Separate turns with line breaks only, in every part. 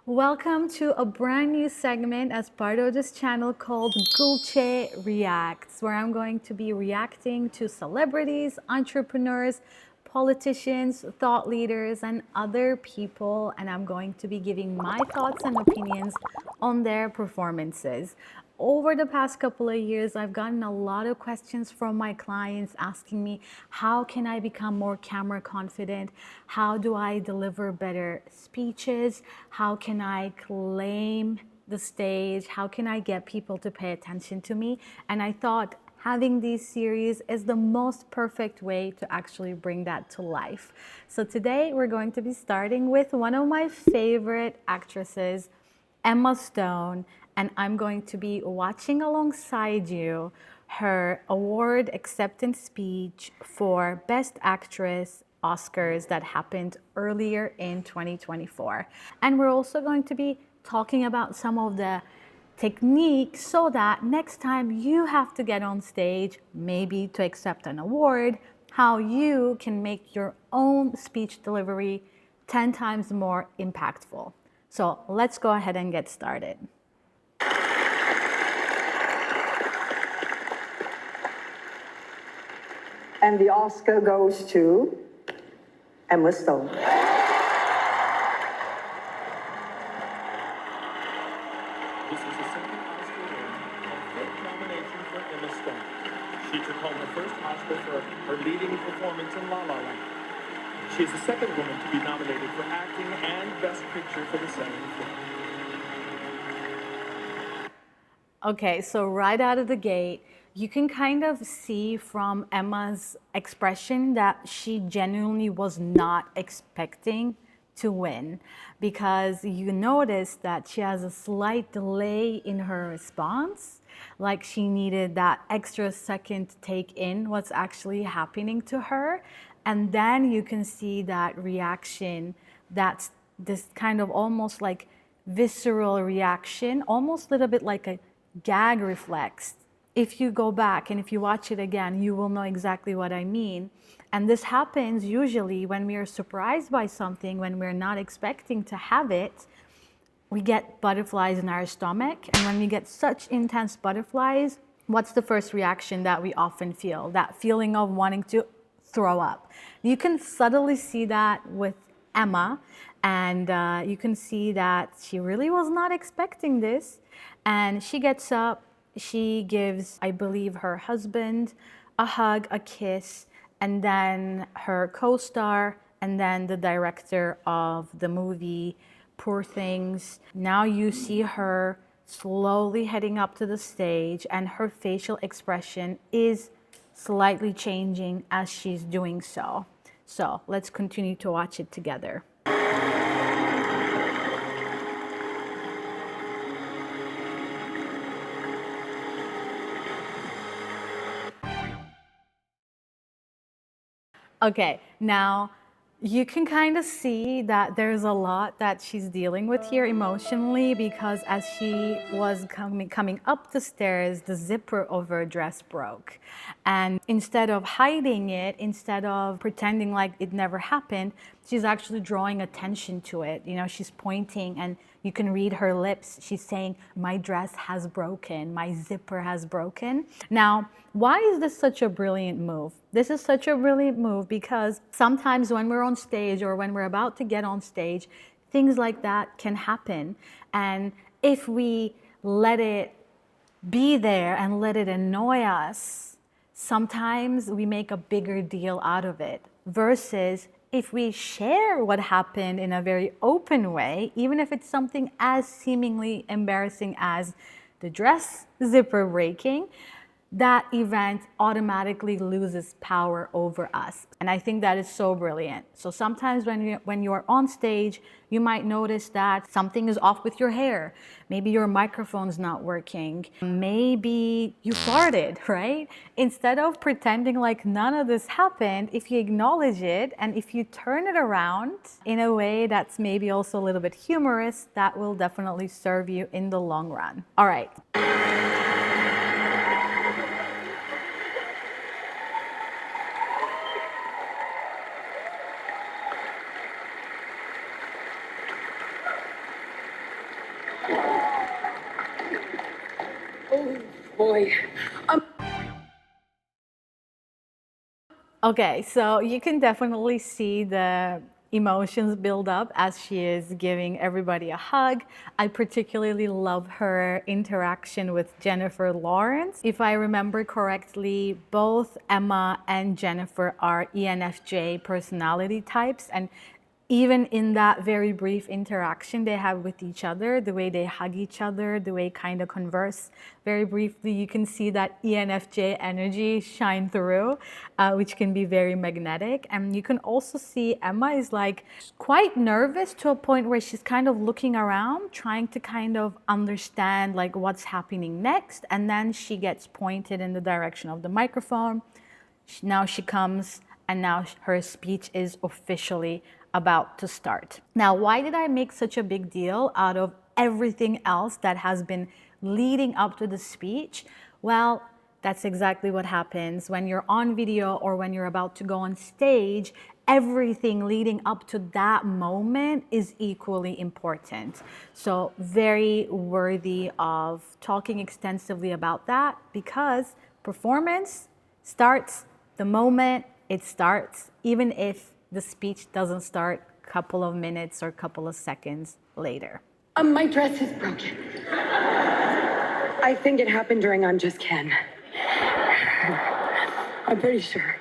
Welcome to a brand new segment as part of this channel called Gulce Reacts, where I'm going to be reacting to celebrities, entrepreneurs, politicians, thought leaders, and other people, and I'm going to be giving my thoughts and opinions on their performances. Over the past couple of years, I've gotten a lot of questions from my clients asking me, how can I become more camera confident? How do I deliver better speeches? How can I claim the stage? How can I get people to pay attention to me? And I thought having these series is the most perfect way to actually bring that to life. So today we're going to be starting with one of my favorite actresses, Emma Stone, and I'm going to be watching alongside you her award acceptance speech for Best Actress Oscars that happened earlier in 2024. And we're also going to be talking about some of the techniques so that next time you have to get on stage, maybe to accept an award, how you can make your own speech delivery 10 times more impactful. So let's go ahead and get started.
And the Oscar goes to Emma Stone.
This is the second Oscar win and fifth nomination for Emma Stone. She took home her first Oscar for her leading performance in La La Land. She is the second woman to be nominated for acting and Best Picture for the same film.
Okay, so right out of the gate, you can kind of see from Emma's expression that she genuinely was not expecting to win, because you notice that she has a slight delay in her response, like she needed that extra second to take in what's actually happening to her. And then you can see that reaction, that's this kind of almost like visceral reaction, almost a little bit like a gag reflex. If you go back and if you watch it again, you will know exactly what I mean. And this happens usually when we are surprised by something, when we're not expecting to have it. We get butterflies in our stomach. And when we get such intense butterflies, what's the first reaction that we often feel? That feeling of wanting to throw up. You can subtly see that with Emma, and you can see that she really was not expecting this. And she gets up, she gives, I believe, her husband a hug, a kiss, and then her co-star, and then the director of the movie, Poor Things. Now you see her slowly heading up to the stage, and her facial expression is slightly changing as she's doing so. So let's continue to watch it together. Okay, now you can kind of see that there's a lot that she's dealing with here emotionally, because as she was coming up the stairs, the zipper of her dress broke. And instead of hiding it, instead of pretending like it never happened, she's actually drawing attention to it. You know, she's pointing and you can read her lips. She's saying, my dress has broken, my zipper has broken. Now, why is this such a brilliant move? This is such a brilliant move because sometimes when we're on stage or when we're about to get on stage, things like that can happen. And if we let it be there and let it annoy us, sometimes we make a bigger deal out of it, versus if we share what happened in a very open way, even if it's something as seemingly embarrassing as the dress zipper breaking, that event automatically loses power over us. And I think that is so brilliant. So sometimes when you're on stage, you might notice that something is off with your hair. Maybe your microphone's not working. Maybe you farted, right? Instead of pretending like none of this happened, if you acknowledge it and if you turn it around in a way that's maybe also a little bit humorous, that will definitely serve you in the long run. All right.
Oh boy.
Okay, so you can definitely see the emotions build up as she is giving everybody a hug. I particularly love her interaction with Jennifer Lawrence. If I remember correctly, both Emma and Jennifer are ENFJ personality types, and even in that very brief interaction they have with each other, the way they hug each other, the way kind of converse very briefly, you can see that ENFJ energy shine through, which can be very magnetic. And you can also see Emma is like quite nervous to a point where she's kind of looking around, trying to kind of understand like what's happening next. And then she gets pointed in the direction of the microphone. Now she comes, and now her speech is officially about to start. Now, why did I make such a big deal out of everything else that has been leading up to the speech? Well, that's exactly what happens when you're on video or when you're about to go on stage. Everything leading up to that moment is equally important. So very worthy of talking extensively about that, because performance starts the moment it starts, even if the speech doesn't start a couple of minutes or a couple of seconds later.
My dress is broken. I think it happened during I'm Just Ken. I'm pretty sure.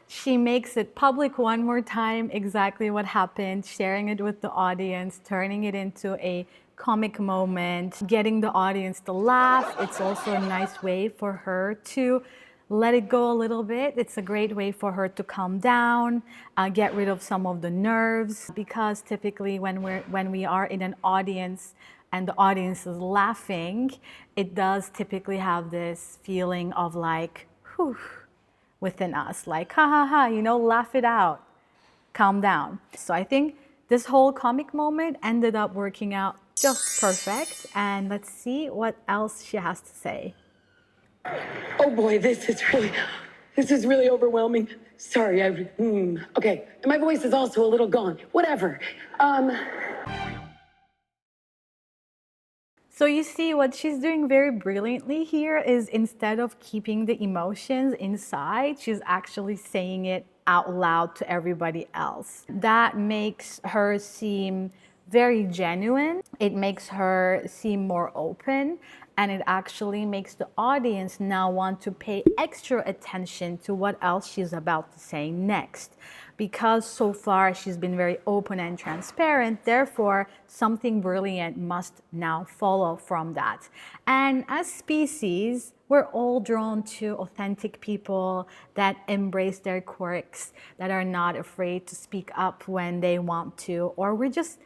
She makes it public one more time, exactly what happened, sharing it with the audience, turning it into a comic moment, getting the audience to laugh. It's also a nice way for her to let it go a little bit. It's a great way for her to calm down, get rid of some of the nerves, because typically when we are in an audience and the audience is laughing, it does typically have this feeling of like, whew, within us, like, ha ha ha, laugh it out, calm down. So I think this whole comic moment ended up working out just perfect. And let's see what else she has to say.
Oh boy, this is really overwhelming. Sorry, okay. And my voice is also a little gone. Whatever.
So you see what she's doing very brilliantly here is, instead of keeping the emotions inside, she's actually saying it out loud to everybody else. That makes her seem very genuine. It makes her seem more open, and it actually makes the audience now want to pay extra attention to what else she's about to say next. Because so far she's been very open and transparent, therefore something brilliant must now follow from that. And as species, we're all drawn to authentic people that embrace their quirks, that are not afraid to speak up when they want to, or we're just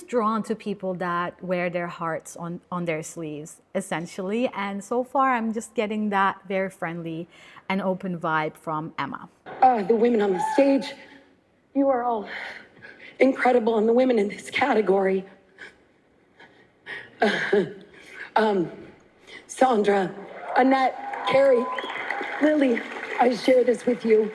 drawn to people that wear their hearts on their sleeves, essentially. And so far, I'm just getting that very friendly and open vibe from Emma.
The women on the stage, you are all incredible, and the women in this category. Sandra, Annette, Carrie, Lily, I share this with you.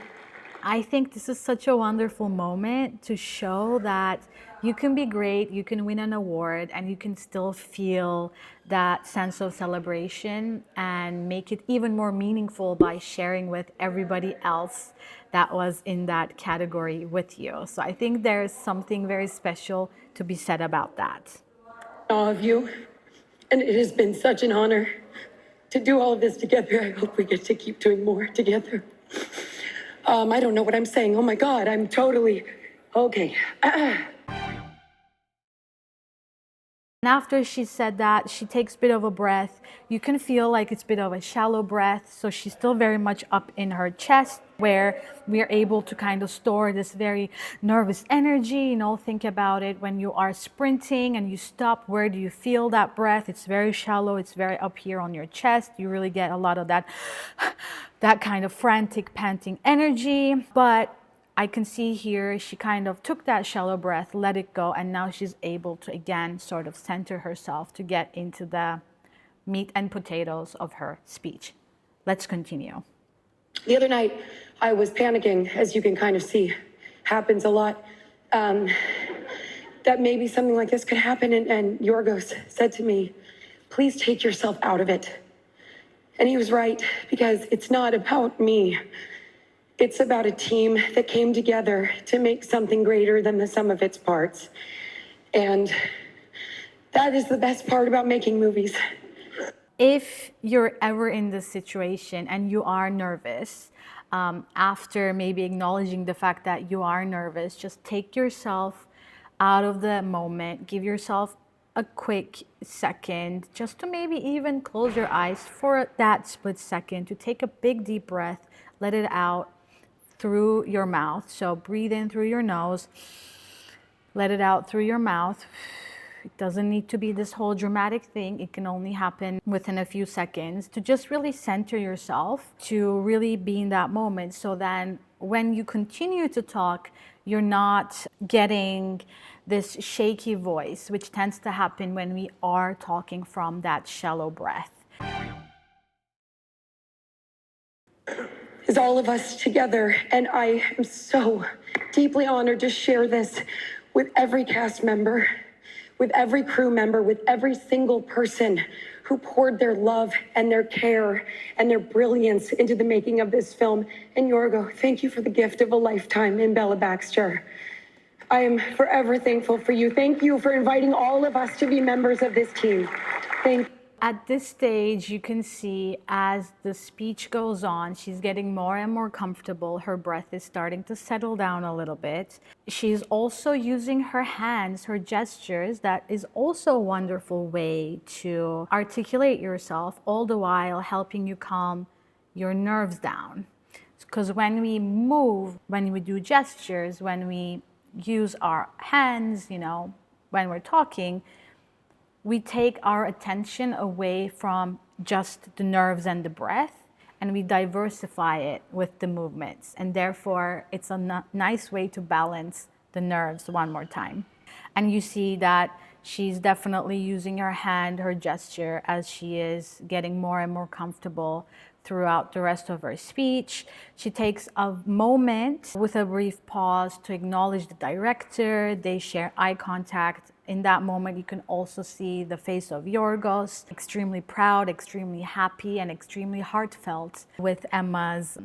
I think this is such a wonderful moment to show that you can be great, you can win an award, and you can still feel that sense of celebration and make it even more meaningful by sharing with everybody else that was in that category with you. So I think there's something very special to be said about that.
All of you, and it has been such an honor to do all of this together. I hope we get to keep doing more together. I don't know what I'm saying. Oh my God, I'm totally okay.
And after she said that, she takes a bit of a breath. You can feel like it's a bit of a shallow breath. So she's still very much up in her chest, where we are able to kind of store this very nervous energy. Think about it when you are sprinting and you stop. Where do you feel that breath? It's very shallow. It's very up here on your chest. You really get a lot of that kind of frantic, panting energy. But I can see here she kind of took that shallow breath, let it go, and now she's able to again sort of center herself to get into the meat and potatoes of her speech. Let's continue.
The other night, I was panicking, as you can kind of see, happens a lot. that maybe something like this could happen. And Yorgos said to me, please take yourself out of it. And he was right, because it's not about me. It's about a team that came together to make something greater than the sum of its parts. And that is the best part about making movies.
If you're ever in this situation and you are nervous, after maybe acknowledging the fact that you are nervous, just take yourself out of the moment, give yourself a quick second just to maybe even close your eyes for that split second, to take a big deep breath, let it out through your mouth. So breathe in through your nose, let it out through your mouth. It doesn't need to be this whole dramatic thing. It can only happen within a few seconds, to just really center yourself, to really be in that moment. So then when you continue to talk, you're not getting this shaky voice, which tends to happen when we are talking from that shallow breath.
Is all of us together, and I am so deeply honored to share this with every cast member, with every crew member, with every single person who poured their love and their care and their brilliance into the making of this film. And Yorgo, thank you for the gift of a lifetime in Bella Baxter. I am forever thankful for you. Thank you for inviting all of us to be members of this team. Thank you.
At this stage, you can see as the speech goes on, she's getting more and more comfortable. Her breath is starting to settle down a little bit. She's also using her hands, her gestures. That is also a wonderful way to articulate yourself, all the while helping you calm your nerves down. Because when we move, when we do gestures, when we use our hands, when we're talking, we take our attention away from just the nerves and the breath, and we diversify it with the movements. And therefore, it's a nice way to balance the nerves one more time. And you see that she's definitely using her hand, her gesture, as she is getting more and more comfortable throughout the rest of her speech. She takes a moment with a brief pause to acknowledge the director. They share eye contact. In that moment, you can also see the face of Yorgos, extremely proud, extremely happy, and extremely heartfelt with Emma's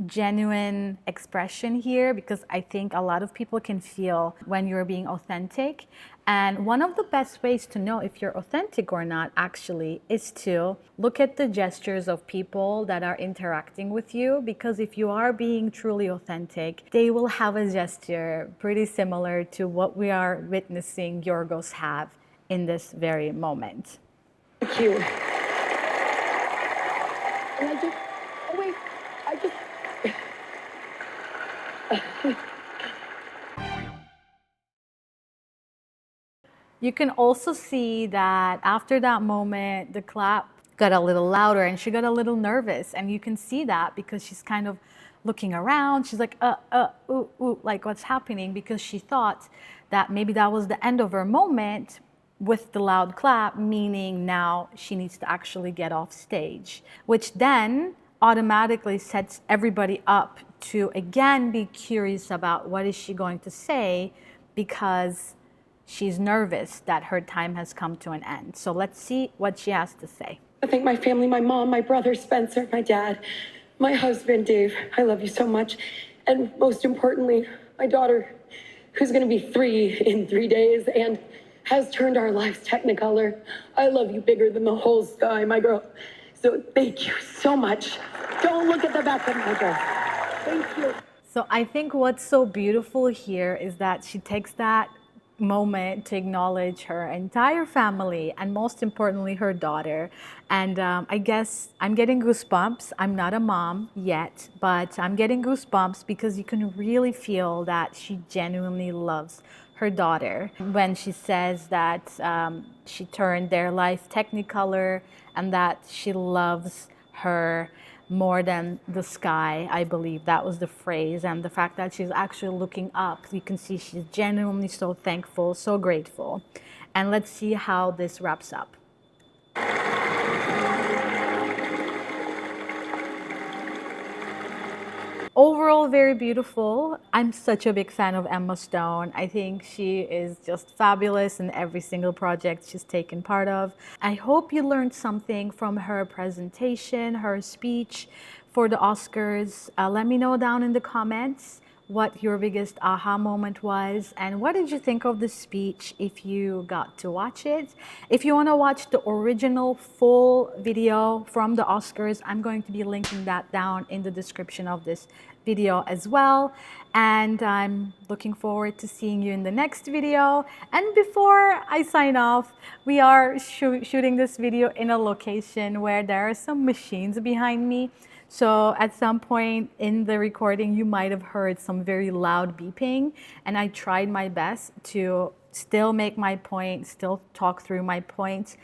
genuine expression here, because I think a lot of people can feel when you're being authentic. And one of the best ways to know if you're authentic or not, actually, is to look at the gestures of people that are interacting with you, because if you are being truly authentic, they will have a gesture pretty similar to what we are witnessing Yorgos have in this very moment.
Thank you. And I just.
You can also see that after that moment, the clap got a little louder and she got a little nervous. And you can see that because she's kind of looking around. She's like, ooh, like what's happening? Because she thought that maybe that was the end of her moment with the loud clap, meaning now she needs to actually get off stage, which then automatically sets everybody up to again be curious about what is she going to say, because she's nervous that her time has come to an end. So let's see what she has to say.
I thank my family, my mom, my brother, Spencer, my dad, my husband, Dave. I love you so much. And most importantly, my daughter, who's going to be 3 in 3 days and has turned our lives technicolor. I love you bigger than the whole sky, my girl. So thank you so much. Don't look at the back of my dress. Thank you.
So I think what's so beautiful here is that she takes that moment to acknowledge her entire family and most importantly her daughter. And I guess I'm getting goosebumps. I'm not a mom yet, but I'm getting goosebumps because you can really feel that she genuinely loves her daughter when she says that she turned their life technicolor and that she loves her more than the sky. I believe that was the phrase. And the fact that she's actually looking up, you can see she's genuinely so thankful, so grateful. And let's see how this wraps up. overall very beautiful. I'm such a big fan of Emma Stone. I think she is just fabulous in every single project she's taken part of. I hope you learned something from her presentation, her speech for the Oscars. Let me know down in the comments what your biggest aha moment was and what did you think of the speech if you got to watch it. If you want to watch the original full video from the Oscars, I'm going to be linking that down in the description of this video as well. And I'm looking forward to seeing you in the next video. And before I sign off, we are shooting this video in a location where there are some machines behind me. So at some point in the recording, you might have heard some very loud beeping, and I tried my best to still make my point, still talk through my point,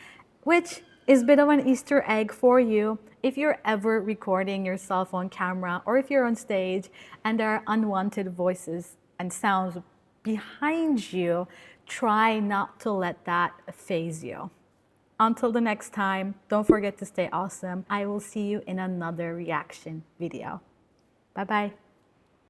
which is a bit of an Easter egg for you. If you're ever recording yourself on camera or if you're on stage and there are unwanted voices and sounds behind you, try not to let that faze you. Until the next time, don't forget to stay awesome. I will see you in another reaction video. Bye-bye.